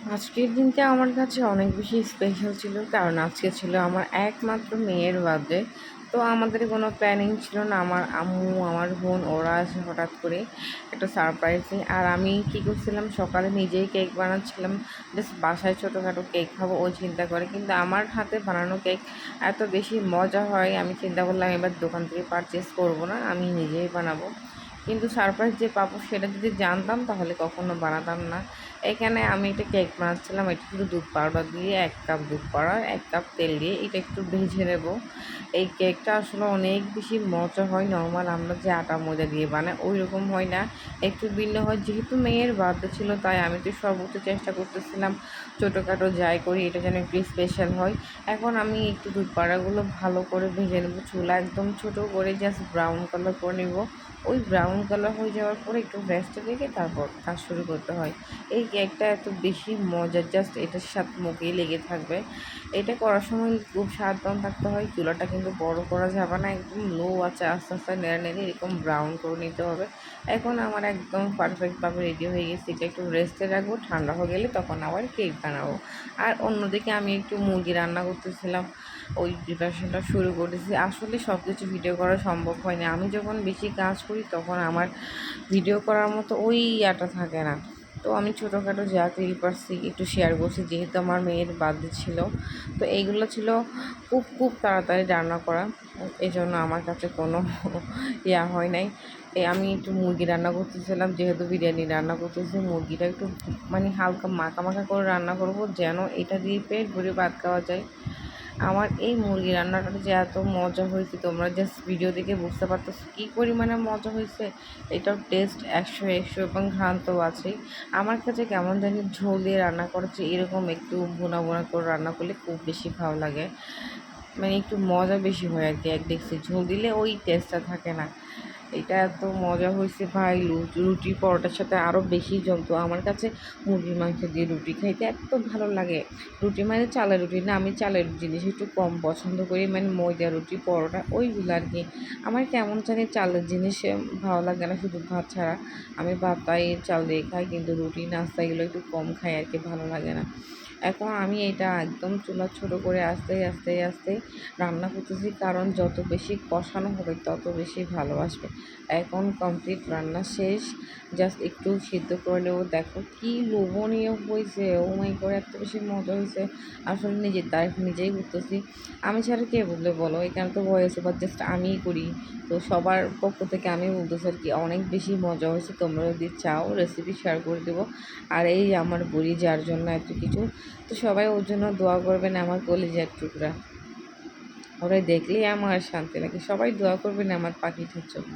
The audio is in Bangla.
আজকের দিনটা আমার কাছে অনেক বেশি স্পেশাল ছিল, কারণ আজকে ছিল আমার একমাত্র মেয়ের বার্থডে। তো আমাদের কোনো প্ল্যানিং ছিল না, আমার আম্মু আমার বোন ওরা আসে হঠাৎ করে একটা সারপ্রাইজে। আর আমি কী করছিলাম, সকালে নিজেই কেক বানাচ্ছিলাম, জাস্ট বাসায় ছোটোখাটো কেক খাবো ওই চিন্তা করে। কিন্তু আমার হাতে বানানো কেক এত বেশি মজা হয়, আমি চিন্তা করলাম এবার দোকান থেকে পারচেস করবো না, আমি নিজেই বানাবো। কিন্তু সারপ্রাইজ যে পাবো সেটা যদি জানতাম তাহলে কখনো বানাতাম না। এখানে আমি একটা কেক বানাচ্ছিলাম, এটা শুধু দুধ পাউডার দিয়ে 1 কাপ দুধ পাউডার 1 কাপ তেল দিয়ে এটা একটু ভেজে নেব। এই কেকটা আসলে অনেক বেশি মজা হয়, নর্মাল আমরা যে আটা ময়দা দিয়ে বানাই ওই রকম হয় না, একটু ভিন্ন হয়। যেহেতু মেয়ের বার্থডে ছিল তাই আমি তো সর্বোচ্চ চেষ্টা করতেছিলাম ছোটোখাটো যাই করি এটা যেন একটু স্পেশাল হয়। এখন আমি একটু দুধ পাউডারগুলো ভালো করে ভেজে নেব, চুলা একদম ছোটো করে জাস্ট ব্রাউন কালার করে নেব। ওই ব্রাউন কালার হয়ে যাওয়ার পরে একটু রেস্টে রেখে তারপর কাজ শুরু করতে হয়। এই কেকটা এত বেশি মজার, জাস্ট এটার সাথে মুখেই লেগে থাকবে। এটা করার সময় খুব সাবধান থাকতে হয়, চুলাটা কিন্তু বড় করা যাবে না, একদম লো আছে, আস্তে আস্তে নেড়ে নেড়ে এরকম ব্রাউন করে নিতে হবে। এখন আমার একদম পারফেক্টভাবে রেডি হয়ে গেছে, এটা একটু রেস্টে রাখবো, ঠান্ডা হয়ে গেলে তখন আবার কেক বানাবো। আর অন্যদিকে আমি একটু মুরগি রান্না করতেছিলাম, ওই প্রিপারেশনটা শুরু করেছি। আসলে সব কিছু ভিডিও করা সম্ভব হয় না, আমি যখন বেশি কাজ করি তখন আমার ভিডিও করার মতো ওই ইয়াটা থাকে না। তো আমি ছোটোখাটো যা তৈরি করছি একটু শেয়ার করছি, যেহেতু আমার মেয়ের বার্থডে ছিল। তো এইগুলো ছিল খুব খুব তাড়াতাড়ি রান্না করা, এই জন্য আমার কাছে কোনো ইয়া হয় নাই। আমি একটু মুরগি রান্না করতেছিলাম, যেহেতু বিরিয়ানি রান্না করতেছি, মুরগিটা একটু মানে হালকা মাখা মাখা করে রান্না করব, যেন এটা দিয়ে পেট ভরে ভাত খাওয়া যায়। আমার এই মুরগি রান্নাটা যে এত মজা হয়েছে তোমরা জাস্ট ভিডিও দেখে বুঝতে পারতেছো কী পরিমাণে মজা হয়েছে। এটার টেস্ট 100 এবং ঘ্রাণ তো আছেই। আমার কাছে কেমন জানি ঝোল দিয়ে রান্না করেছে, এরকম একটু ভুনা ভুনা করে রান্না করলে খুব বেশি ভালো লাগে, মানে একটু মজা বেশি হয় আর কি। এক দেখছি ঝোল দিলে ওই টেস্টটা থাকে না। এটা এত মজা হয়েছে ভাই, রুটি পরোটার সাথে আরও বেশি জমতো। আমার কাছে মুরগির মাংস দিয়ে রুটি খাইতে এত ভালো লাগে। রুটি মানে চালের রুটি না, আমি চালের জিনিস একটু কম পছন্দ করি, মানে ময়দা রুটি পরোটা ওইগুলো আর কি। আমার কেমন জানি চালের জিনিস ভালো লাগে না, শুধু ভাত ছাড়া। আমি ভাত তাই চাল দিয়ে খাই, কিন্তু রুটি নাস্তা এগুলো একটু কম খাই আর কি, ভালো লাগে না। এখন আমি এটা একদম চুলা ছোটো করে আস্তে আস্তে আস্তে রান্না করতেছি, কারণ যত বেশি কষানো হবে তত বেশি ভালো আসবে। এখন কমপ্লিট রান্না শেষ, জাস্ট একটু সিদ্ধ করে নেবো। দেখো কি লোভনীয় হয়েছে, ও মাই গড এত বেশি মজা হয়েছে। আসলে নিজের তারিফ নিজেই করতেছি, আমি ছাড়া কে বললে বলো, এখানে তো ভয়েস ওভার জাস্ট আমিই করি। তো সবার পক্ষ থেকে আমি বলতেছি আর কি, অনেক বেশি মজা হয়েছে। তোমরা যদি চাও রেসিপি শেয়ার করে দেবো। আর এই আমার বুড়ি যার জন্য এত কিছু, তো সবাই ওর জন্য দোয়া করবেন, আমার কলিজার টুকরা, ওরা দেখলেই আমার শান্তি লাগে। সবাই দোয়া করবেন আমার পাখিটার জন্য।